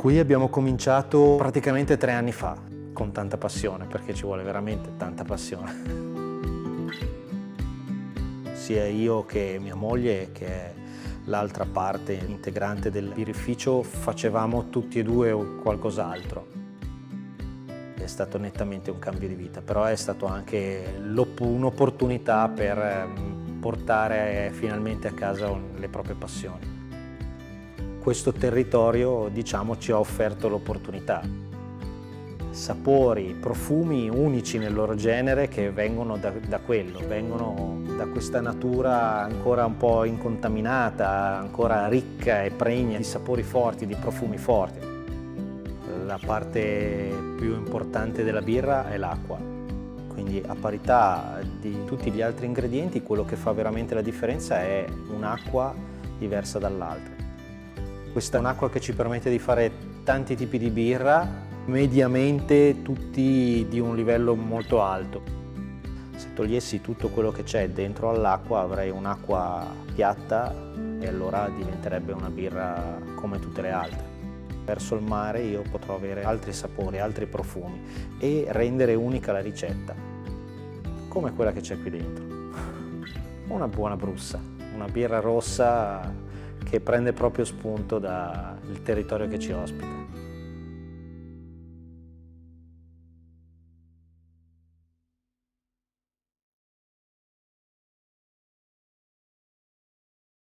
Qui abbiamo cominciato praticamente 3 anni fa, con tanta passione, perché ci vuole veramente tanta passione. Sia io che mia moglie, che è l'altra parte integrante del birrificio, facevamo tutti e due qualcos'altro. È stato nettamente un cambio di vita, però è stato anche un'opportunità per portare finalmente a casa le proprie passioni. Questo territorio, diciamo, ci ha offerto l'opportunità. Sapori, profumi unici nel loro genere che vengono da quello, vengono da questa natura ancora un po' incontaminata, ancora ricca e pregna di sapori forti, di profumi forti. La parte più importante della birra è l'acqua, quindi a parità di tutti gli altri ingredienti quello che fa veramente la differenza è un'acqua diversa dall'altra. Questa è un'acqua che ci permette di fare tanti tipi di birra, mediamente tutti di un livello molto alto. Se togliessi tutto quello che c'è dentro all'acqua avrei un'acqua piatta e allora diventerebbe una birra come tutte le altre. Verso il mare io potrò avere altri sapori, altri profumi e rendere unica la ricetta, come quella che c'è qui dentro. Una buona brussa, una birra rossa che prende proprio spunto dal territorio che ci ospita.